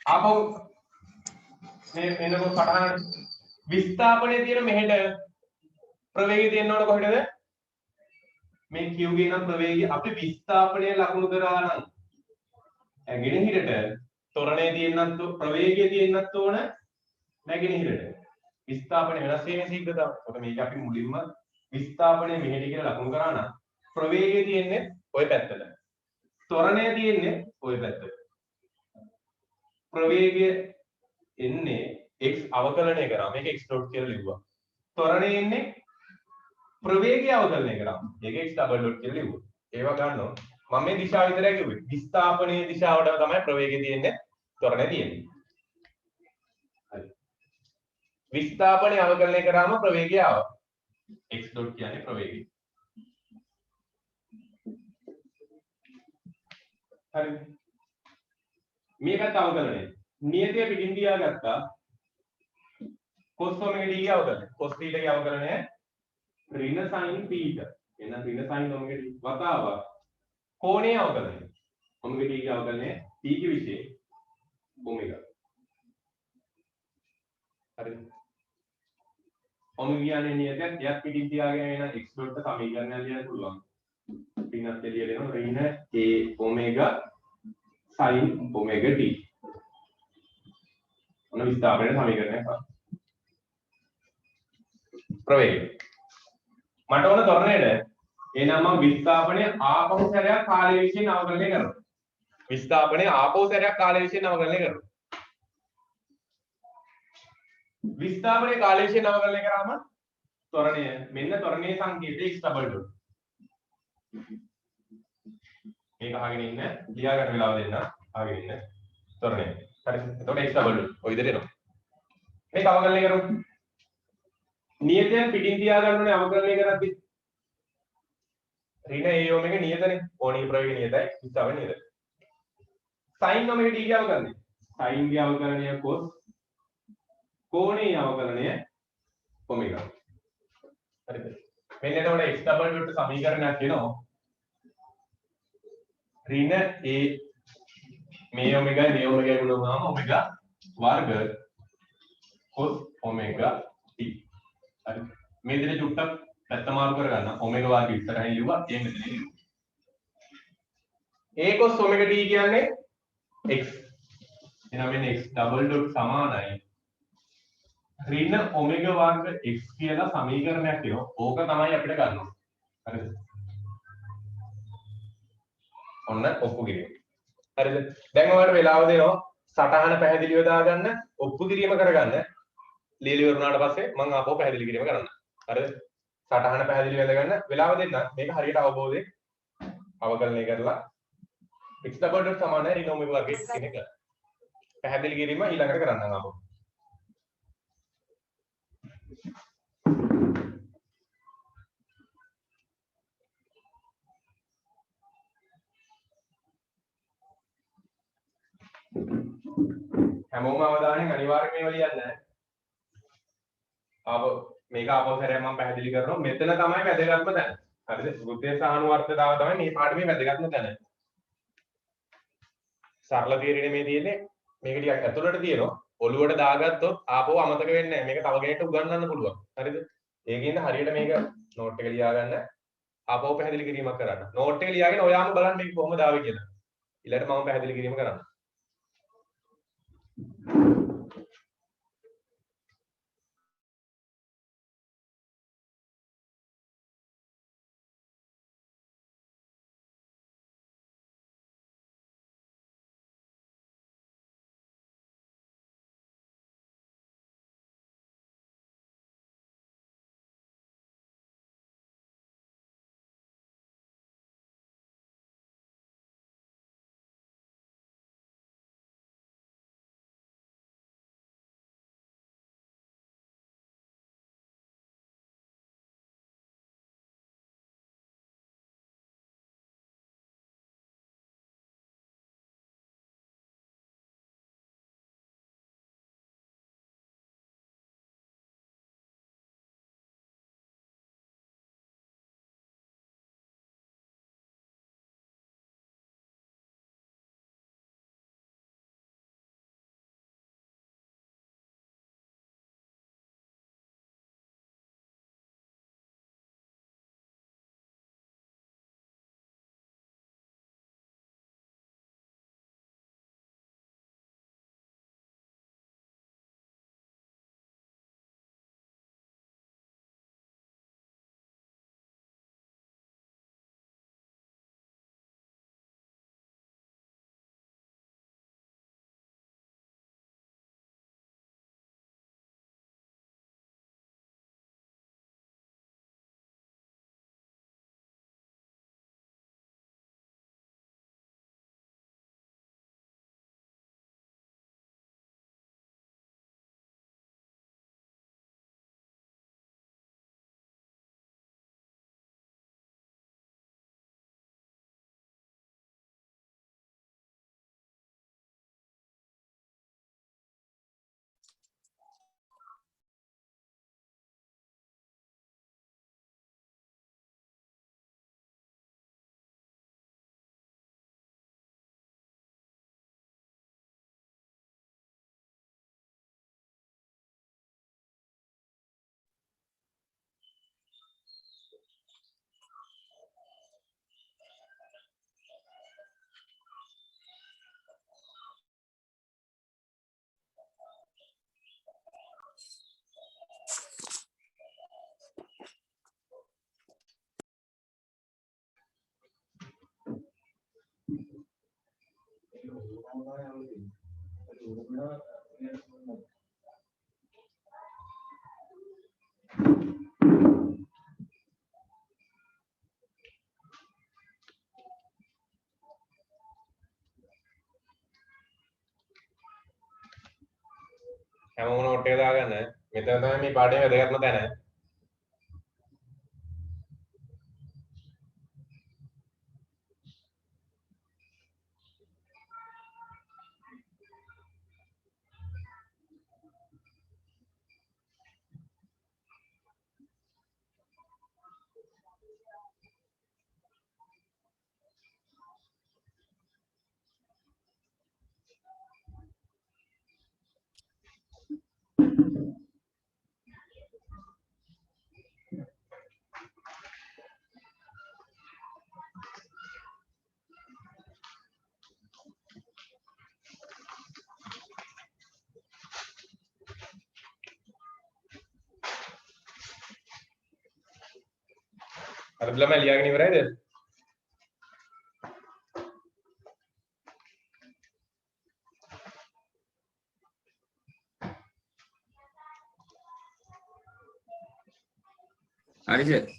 ආපහු මේ එනකො සටහන විස්ථාපනයේ තියෙන මෙහෙට ප්‍රවේගය තියෙන්න ඕන කොහෙටද? මේ q ගේ නම් ප්‍රවේගය අපි විස්ථාපනයේ ලකුණු කරා නම් නැගෙනහිරට ත්වරණයේ තියෙන්නත් ප්‍රවේගය තියෙන්නත් ඕන නැගෙනහිරට විස්ථාපනයේ වෙනස් වීමේ ශීඝ්‍රතාව. එතකොට මේක අපි මුලින්ම විස්ථාපනයේ මෙහෙට කියලා ලකුණු කරා නම් ප්‍රවේගය තියෙන්නේ ওই පැත්තට. ත්වරණය තියෙන්නේ ওই පැත්තට. ප්‍රවේගය එන්නේ x අවකලනය කරා මේක x ඩොට් කියලා ලිව්වා. ත්වරණය එන්නේ ප්‍රවේගය අවකලනය කරා මේක x ඩබල් ඩොට් කියලා ලිව්වා. ඒවා ගන්නවා. මම මේ දිශාව විතරයි කිව්වේ. විස්ථාපනයේ දිශාවට තමයි ප්‍රවේගය තියෙන්නේ ත්වරණය තියෙන්නේ. හරි. විස්ථාපනය අවකලනය කරාම ප්‍රවේගය ආවා. x ඩොට් කියන්නේ ප්‍රවේගය. හරි. මේකත් අවකලනය. නියතය පිටින් තියාගත්තා. cos omega d ගේ අවකලනය. cos θ ගේ අවකලනය ඍණ sin θ. එහෙනම් ඍණ sin omega d වතාව කෝණයේ අවකලනය. omega d ගේ අවකලනය t ගේ විශේෂ omega. හරිද? omega කියන්නේ නියතයක්. එයත් පිටින් තියාගෙන එන x ඩොට් සමීකරණය ලියන්න පුළුවන්. පින්නත් එළිය දෙනවා ඍණ a omega sin omega t. ඔන්න විස්ථාපනයේ සමීකරණයක් ගන්න. ප්‍රවේගය. මට ඕන ත්වරණයට එහෙනම් මම විස්ථාපනය ආපහු සැරයක් කාලය විශ්යෙන් අවකලනය කරනවා. විස්ථාපනය ආපහු සැරයක් කාලය විශ්යෙන් අවකලනය කරනවා. විස්ථාපනය කාලය විශ්යෙන් අවකලනය කරාම ත්වරණය මෙන්න ත්වරණයේ සංකේතය x ඩබල් ඩොට්. මේක අහගෙන ඉන්න ලියා ගන්න වෙලාව දෙන්න අහගෙන ඉන්න ත්වරණය. හරි. එතකොට x ඩබල් ඩොට් ඔය විදිහට එනවා. මේක අවකලනය කරමු. නියතයන් පිටින් තියා ගන්න ඕනේ අවකලනය කරද්දී. ඍණ a omega නියතනේ. කෝණීය ප්‍රවේගය නියතයි. විස්ථාපනය නියතයි. sin omega d ගේ අවකලනය. sin ගේ අවකලනය cos කෝණීය අවකලනය omega. හරිද? මෙන්න එතකොට x ඩබල් ඩොට් සමීකරණයක් එනවා. ඍණ a මේ omega ගුණ වුණාම omega වර්ග cos omega t. හරි. මේ දෙක චුට්ටක් පැත්ත මාරු කරගන්න. omega වර්ග ඉස්සරහින් ලිව්වා. ඒ මෙතන ලිව්වා. a cos omega t කියන්නේ x. එහෙනම් මෙන්න x ඩබල් ඩොට් සමානයි ඍණ omega වර්ග x කියලා සමීකරණයක් එනවා. ඕක තමයි අපිට ගන්න ඕනේ. හරිද? ඔන්න ඔප්පු කිරීම. හරිද? දැන් ඔයාලට වෙලාව දෙනවා සටහන පැහැදිලිව දාගන්න, ඔප්පු කිරීම කරගන්න. ලියලි වුණාට පස්සේ මම ආපහු පැහැදිලි කිරීම කරන්න. හරිද? සටහන පැහැදිලි වෙලගන්න වෙලාව දෙන්න. මේක හරියට අවබෝධයෙන් අවකලනය කරලා x ඩබල් ඩොට් සමානයි ඍණ omega වර්ග x කියන එක. පැහැදිලි කිරීම ඊළඟට කරන්නම් ආපහු. හැමෝම අවධානයෙන් අනිවාර්යයෙන් මේවා ලියන්න. ආපහු මේක ආපහු සැරයක් මම පැහැදිලි කරනවා. මෙතන තමයි වැදගත්ම තැන. හරිද? වෘත්තයේ සානුවර්තතාව තමයි මේ පාඩමේ වැදගත්ම තැන. සරල තීරණය මේ තියෙන්නේ. මේක ටිකක් ඇතුළට තියෙනවා. ඔළුවට දාගත්තොත් ආපහු අමතක වෙන්නේ නැහැ. මේක තව කෙනෙක්ට උගන්වන්න පුළුවන්. හරිද? ඒකින්ද හරියට මේක නෝට් එක ලියා ගන්න. ආපහු පැහැදිලි කිරීමක් කරන්න. නෝට් එක ලියාගෙන ඔයාම බලන්න මේක කොහොමද ආවේ කියලා. ඊළඟට මම පැහැදිලි කිරීම කරන්න. හැමෝම නෝට් එක දාගන්න. මෙතන තමයි මේ පාඩේ වැදගත්ම තැන. අර ළමයි ලියාගෙන ඉවරයිද? හරිද?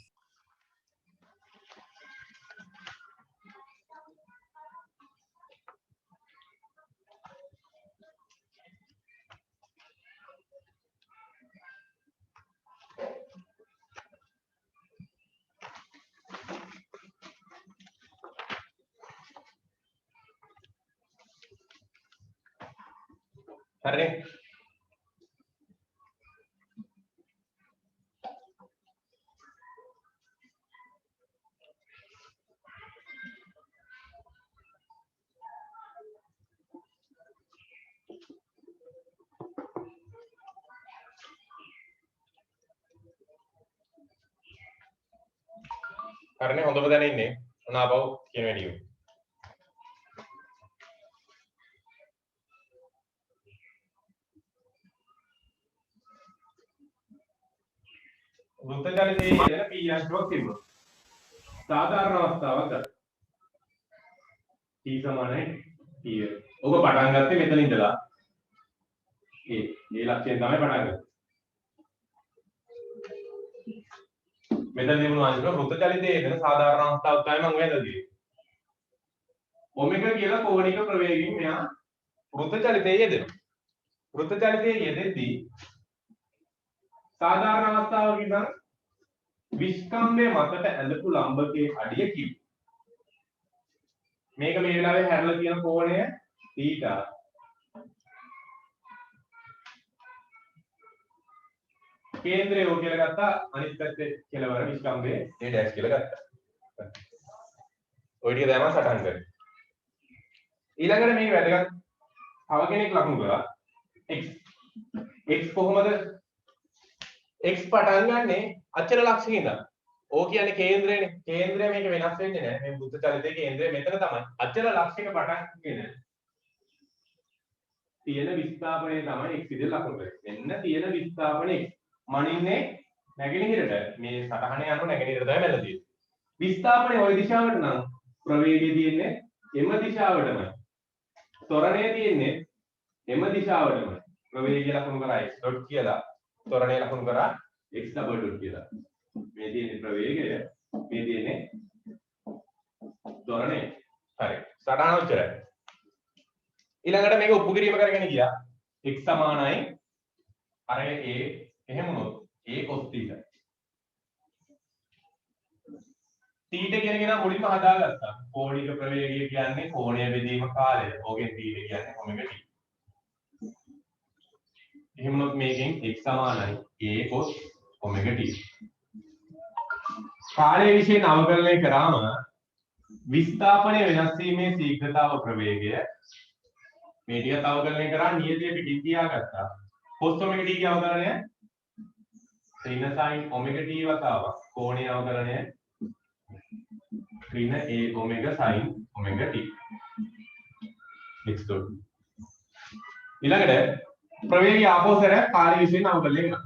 හරිනේ. හරිනේ හොඳම දැන ඉන්නේ. ඔන්න ආපහු කියන වැඩියෝ. වෘත්ත චලිතයේ යෙදෙන p අංශුවක් තිබුණා. සාධාරණ අවස්ථාවක් ගන්න. t සමානයි t. ඔබ පටන් ගත්තේ මෙතන ඉඳලා. ඒ ලක්ෂයෙන් තමයි පටන් ගත්තේ. මෙතන තිබුණු අංශුව වෘත්ත චලිතයේ යෙදෙන සාධාරණ අවස්ථාවක් තමයි මම ඔයාලට දෙන්නේ. ඔමෙගා කියලා කෝණික ප්‍රවේගයෙන් මෙයා වෘත්ත චලිතයේ යෙදෙනවා. වෘත්ත චලිතයේ යෙදෙද්දී සාධාරණ අවස්ථාවක ඉඳන් විස්කම්භයේ මතට ඇඳපු ලම්බකයේ අඩිය කිව්. මේක මේ වෙලාවේ හැරලා තියෙන කෝණය θ. කේන්ද්‍රය O කියලා ගත්තා, අනිත් පැත්තේ කෙලවර විස්කම්භයේ A' කියලා ගත්තා. ඔය ටික තමයි සටහන් කරන්නේ. ඊළඟට මේක වැදගත් තව කෙනෙක් ලකුණු කරා x. x කොහොමද? x පටන් ගන්නෙ අචල ලක්ෂයක ඉඳන්. O කියන්නේ කේන්ද්‍රයනේ. කේන්ද්‍රය මේක වෙනස් වෙන්නේ නැහැ. මේ වෘත්ත චලිතයේ කේන්ද්‍රය මෙතන තමයි. අචල ලක්ෂයක පටන් ගන්න. තියෙන විස්ථාපනය තමයි x විදිහට ලකුණු කරන්නේ. මෙන්න තියෙන විස්ථාපනය මනින්නේ නැගෙනහිරට. මේ සටහනේ යන නැගෙනහිරට තමයි මැද තියෙන්නේ. විස්ථාපනය ওই දිශාවට නම් ප්‍රවේගය තියෙන්නේ එම දිශාවටමයි. ත්වරණය තියෙන්නේ එම දිශාවටමයි. ප්‍රවේගය ලකුණු කරා x ඩොට් කියලා. ත්වරණය ලකුණු කරා x ඩබල් ඩොට් කියලා. මේ තියෙන්නේ ප්‍රවේගය, මේ තියෙන්නේ ත්වරණය. හරි. සටහන උච්චරයි. ඊළඟට මේක ඔප්පු කිරීම කරගෙන ගියා. x සමානයි අර a එහෙම වුණොත් a cos θ. θ කියන එක නම් මුලින්ම හදාගත්තා. කෝණික ප්‍රවේගය කියන්නේ කෝණය බෙදීම කාලය. ඕකෙන් θ කියන්නේ ඔමෙගා t. එහෙම වුණොත් මේකෙන් x සමානයි a cos ඔමෙගා t. කාලය විශ්ේ නවකලනය කරාම විස්ථාපනය වෙනස් වීමේ ශීඝ්‍රතාව ප්‍රවේගය මේ ටික අවකලනය කරා නියතිය පිටින් තියාගත්තා. cos ඔමෙගා t ගේ අවකලනය ඍණ sin ඔමෙගා t වතාවක් කෝණීය අවකලනය ඍණ a ඔමෙගා sin ඔමෙගා t x dot. ඊළඟට ප්‍රවේගය ආපෝසර කාලය විශ්ේ නවකලනය කරනවා.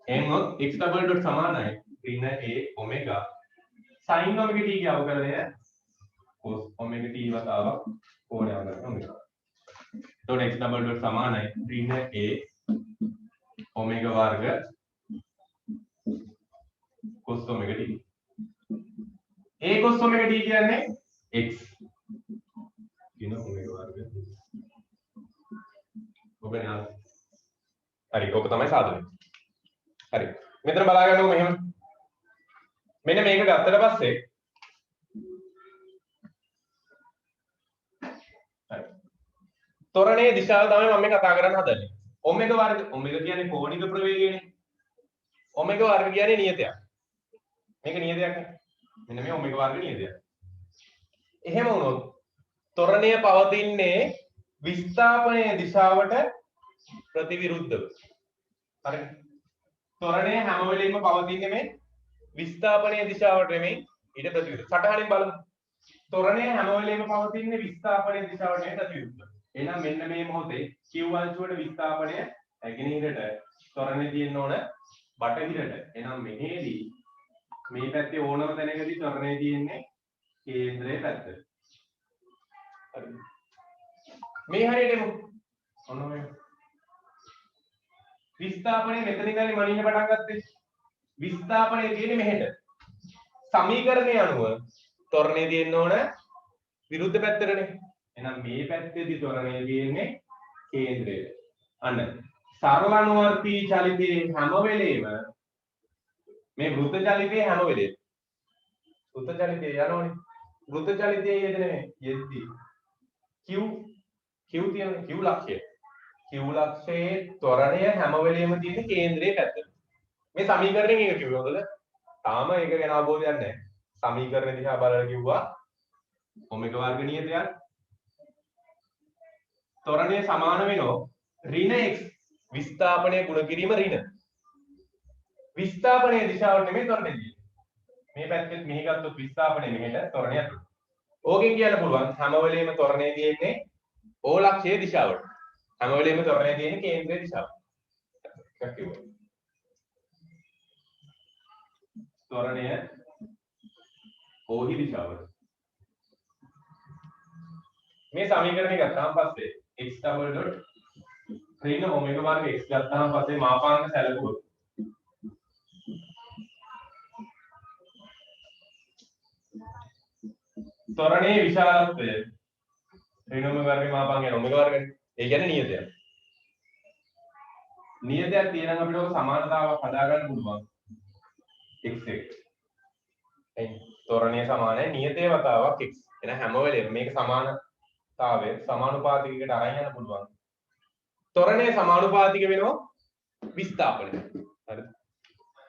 එහෙනම් x double dot සමානයි ඍණ a ඔමෙගා sin ඔමෙගා t ගේ අවකලනය cos omega t වතාවක් කෝණයක් ගන්න omega. එතකොට x double dot සමානයි ඍණ a omega වර්ග cos omega t. a cos omega t කියන්නේ x ඍණ omega වර්ග. ඔබ නාස්. හරි ඔක තමයි සාධනය. හරි. මෙතන බලා ගන්නකො මෙහෙම. මෙන්න මේක ගත්තට පස්සේ ත්වරණයේ දිශාව තමයි මම මේ කතා කරන්න හදන්නේ. ඔමෙගා වර්ග ඔමෙගා කියන්නේ කෝණික ප්‍රවේගයනේ. ඔමෙගා වර්ග කියන්නේ නියතයක්. මේක නියතයක් නේ. මෙන්න මේ ඔමෙගා වර්ග නියතයක්. එහෙම වුණොත් ත්වරණය පවතින්නේ විස්ථාපනයේ දිශාවට ප්‍රතිවිරුද්ධව. හරිද? ත්වරණය හැම වෙලෙම පවතින්නේ මේ විස්ථාපනයේ දිශාවට නෙමෙයි ඊට ප්‍රතිවිරුද්ධ. සටහනින් බලමු. ත්වරණය හැම වෙලෙම පවතින්නේ විස්ථාපනයේ දිශාවට නෙමෙයි ප්‍රතිවිරුද්ධ. එහෙනම් මෙන්න මේ මොහොතේ q අංශුවට විස්ථාපනය ඇගෙනහිරට ත්වරණය තියෙන්න ඕන බටහිරට. එහෙනම් මෙහෙදී මේ පැත්තේ ඕනම තැනකදී ත්වරණය තියෙන්නේ කේන්ද්‍රයේ පැත්තට. හරිද? මේ හරියට එමු. ඔන්න මේ විස්ථාපනය මෙතන ඉඳන් මනින්න පටන් ගත්තේ. විස්ථාපනය තියෙන්නේ මෙහෙට. සමීකරණය අනුව ත්වරණය තියෙන්න ඕන විරුද්ධ පැත්තටනේ. එහෙනම් මේ පැත්තේදී ත්වරණය තියෙන්නේ කේන්ද්‍රයට. අන්න සරල අනුවර්තී චලිතයේ හැම වෙලේම මේ වෘත්ත චලිතයේ හැම වෙලේම වෘත්ත චලිතයේ යනෝනේ. වෘත්ත චලිතයේ යෙදෙන්නේ යෙද්දි q තියෙන q ලක්ෂය. q ලක්ෂයේ ත්වරණය හැම වෙලේම තියෙන්නේ කේන්ද්‍රයේ පැත්තට. මේ සමීකරණයෙන් එක කිව්වේ හොඳද? තාම ඒක ගැන අවබෝධයක් නැහැ. සමීකරණ දිහා බලලා කිව්වා ඔමෙගා වර්ග නියතයක්. ත්වරණය සමාන වෙනවා ඍණ x විස්ථාපනය ගුණ කිරීම ඍණ. විස්ථාපනයේ දිශාවට නෙමෙයි ත්වරණය කියන්නේ. මේ පැත්තෙත් මෙහි ගත්තොත් විස්ථාපනය මෙහෙට ත්වරණය අතුරු. ඕකෙන් කියන්න පුළුවන් හැම වෙලෙම ත්වරණය තියෙන්නේ O ලක්ෂයේ දිශාවට. හැම වෙලෙම ත්වරණය තියෙන්නේ කේන්ද්‍රයේ දිශාවට. එකක් කිව්වා. ත්වරණය O හි දිශාවට. මේ සමීකරණය ගත්තාම පස්සේ x double dot ඍණ omega වර්ග x ගත්තාම පස්සේ මාපාංක සැලකුවොත් ත්වරණයේ විශාලත්වය ඍණ omega වර්ගයේ මාපාංකය omega වර්ගනේ. ඒ කියන්නේ නියතයක්. නියතයක් තියෙනම් අපිට ඔක සමානතාවක් හදාගන්න පුළුවන් x එක. එයි ත්වරණය සමානයි නියතයේ වතාවක් x. එහෙනම් හැම වෙලේම මේක සමානතාවය සමානුපාතිකයකට අරන් යන්න පුළුවන්. ත්වරණය සමානුපාතික වෙනවා විස්ථාපනය. හරිද?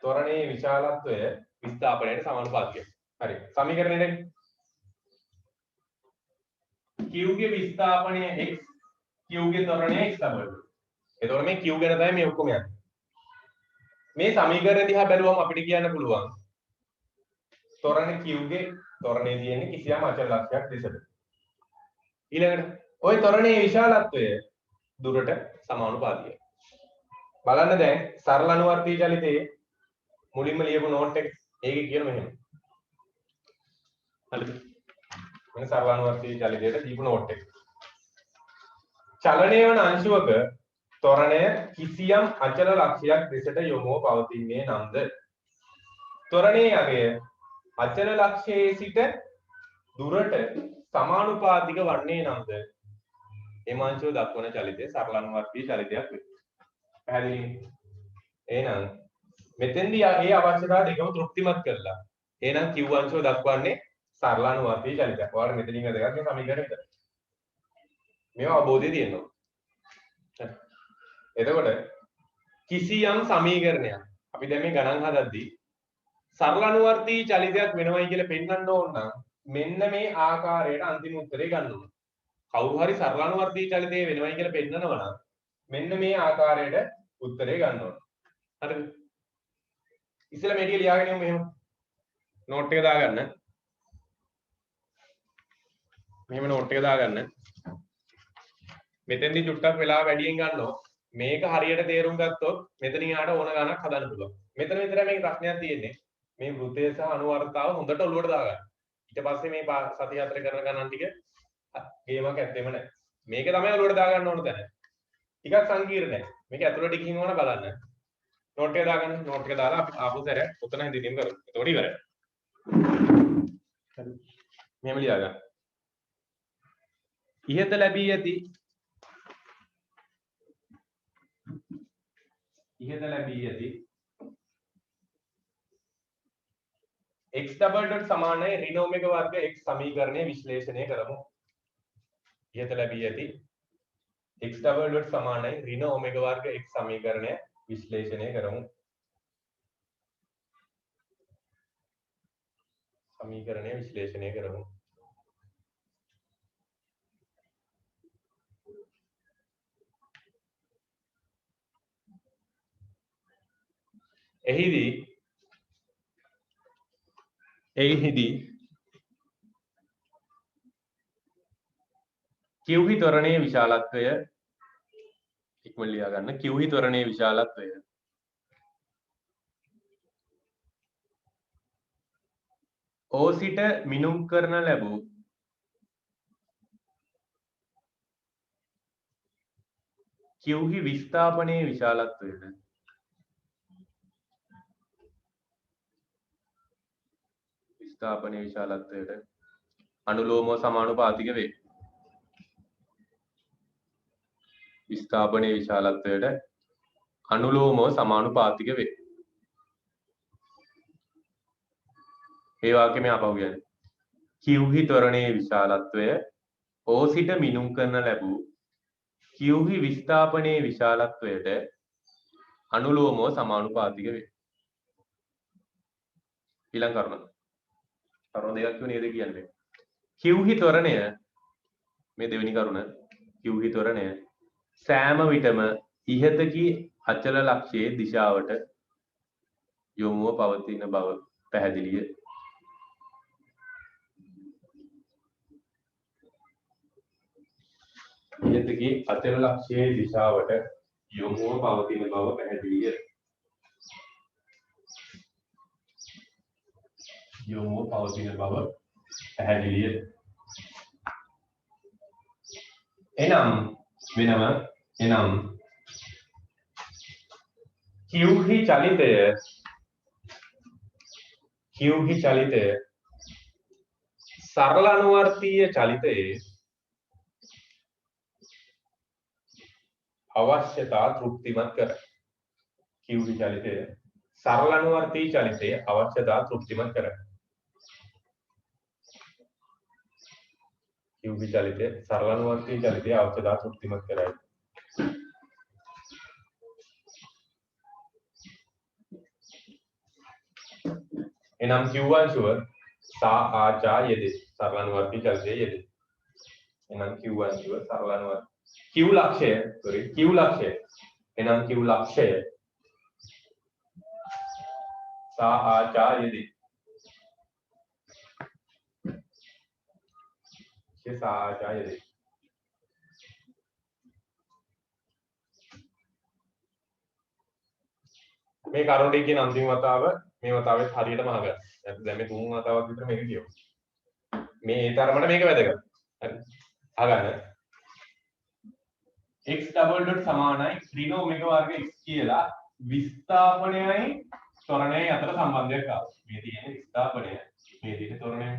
ත්වරණයේ විශාලත්වය විස්ථාපනයට සමානුපාතිකයි. හරි. සමීකරණෙට q ගේ විස්ථාපනය x q ගේ ත්වරණය x double. එතකොට මේ q ගැන තමයි මේ ඔක්කොම යන්නේ. මේ සමීකරණය දිහා බැලුවම අපිට කියන්න පුළුවන් ත්වරණ q ගේ ත්වරණය තියෙන්නේ කිසියම් අචල ලක්ෂයක් දෙසට. ඊළඟට ওই ත්වරණයේ විශාලත්වය දුරට සමානුපාතිකයි. බලන්න දැන් සරල අනුවර්තී චලිතයේ මුලින්ම ලියපු නෝට් එක ඒකේ කියන මෙහෙම. හරිද? මෙන්න සරල අනුවර්තී චලිතයට දීපු නෝට් එක. චලනය වන අංශුවක ත්වරණය කිසියම් අචල ලක්ෂයක් දෙසට යොමුව පවතින්නේ නම්ද? ත්වරණයේ අගය අචල ලක්ෂයේ සිට දුරට සමානුපාතික වන්නේ නම්ද? එම අංශුව දක්වන චලිතය සරල අනුවර්තී චලිතයක් වේ. පැහැදිලිද? එහෙනම් මෙතෙන්දී මේ අවශ්‍යතාව දෙකම තෘප්තිමත් කරලා එහෙනම් q අංශුව දක්වන්නේ සරල අනුවර්තී චලිතයක්. ඔයාලට මෙතනින් වැදගත් මේ සමීකරණය විතර. මේවා අවබෝධය තියෙනවා. එතකොට කිසියම් සමීකරණයක් අපි දැන් මේ ගණන් හදද්දී සරල අනුවර්තී චලිතයක් වෙනවයි කියලා පෙන්වන්න ඕන නම් මෙන්න මේ ආකාරයට අන්තිම උත්තරේ ගන්න ඕන. කවුරු හරි සරල අනුවර්තී චලිතය වෙනවයි කියලා පෙන්වනවා නම් මෙන්න මේ ආකාරයට උත්තරේ ගන්න ඕන. හරිද? ඉස්සෙල්ලා මේක ලියාගෙන යමු මෙහෙම. නෝට් එක දාගන්න. මෙහෙම නෝට් එක දාගන්න. මෙතෙන්දී චුට්ටක් වෙලා වැඩියෙන් ගන්නවා. මේක හරියට තේරුම් ගත්තොත් මෙතනින් ආට ඕන ගණක් හදන්න පුළුවන්. මෙතන විතරයි මේක ප්‍රශ්නයක් තියෙන්නේ. මේ වෘතය සහ අනුවර්තාව හොඳට ඔලුවට දාගන්න. ඊට පස්සේ මේ සති 4 කරන ගණන් ටික ගේමක් ඇත්තෙම නැහැ. මේක තමයි ඔලුවට දා ගන්න ඕන තැන. ටිකක් සංකීර්ණයි. මේක ඇතුළට ගිහින් ඕන බලන්න. නෝට් එක දාගන්න. නෝට් එක දාලා අපි ආපහු සැරයක් උතන හින්දින් කරමු. එතකොට ඉවරයි. මෙහෙම ලියා ගන්න. ඉහත ලැබී ඇති x डबल डॉट समान है ऋण ओमेगा वर्ग x समीकरणे विश्लेषण करमु इहत लැබී ඇති x डबल डॉट समान है ऋण ओमेगा वर्ग x समीकरणे विश्लेषण करमु එහිදී කිව්හි ත්වරණයේ විශාලත්වය ඉක්මන ලියා ගන්න. කිව්හි ත්වරණයේ විශාලත්වය O සිට මිනුම් කරන ලැබූ කිව්හි විස්ථාපනයේ විශාලත්වයට අනුලෝමව සමානුපාතික වේ. විස්ථාපනයේ විශාලත්වයට අනුලෝමව සමානුපාතික වේ. මේ වාක්‍යෙ මේ අපහු කියන්නේ. කිව්හි ත්වරණයේ විශාලත්වය O සිට මිනුම් කරන ලැබූ කිව්හි විස්ථාපනයේ විශාලත්වයට අනුලෝමව සමානුපාතික වේ. ඊළඟ කරුණ දෙකක් නේද කියන්නේ. කිව්හි ත්වරණය මේ දෙවෙනි කරුණ කිව්හි ත්වරණය සෑම විටම ඉහත කී අචල ලක්ෂයේ දිශාවට යොමුව පවතින බව පැහැදිලිය. ඉහත කී අචල ලක්ෂයේ දිශාවට යොමුව පවතින බව පැහැදිලිය. එනම් කිව්හි චලිතය සරල අනුවර්තීය චලිතයේ අවශ්‍යතා තෘප්තිමත් කරයි. කිව්හි චලිතය සරල අනුවර්තීය චලිතයේ අවශ්‍යතා තෘප්තිමත් කරයි. කිව්හි චලිතය සරල අනුවර්තීය චලිතයේ අවශ්‍යතා තෘප්තිමත් කරයි. එනම් Q අංශුව සා ආචා යෙදේ. සරල අනුවර්තීය චලිතයේ යෙදේ. එනම් Q අංශුව සරල අනුවර්තීය Q ලක්ෂය එනම් Q ලක්ෂය සා ආචා යෙදේ. මේ කරුණ ටික කියන අන්තිම වතාව මේ වතාවෙත් හරියටම අහගන්න. දැන් මේ තුන් වතාවක් විතර මේක කියමු. මේ ඒ තරමට මේක වැදගත්. හරි. අහගන්න. x डबल डॉट සමානයි ඍණ ඔමෙගා වර්ග x කියලා විස්ථාපනයයි ත්වරණයයි අතර සම්බන්ධයක් ආවා. මේ තියෙන විස්ථාපනය මේ තියෙන ත්වරණය.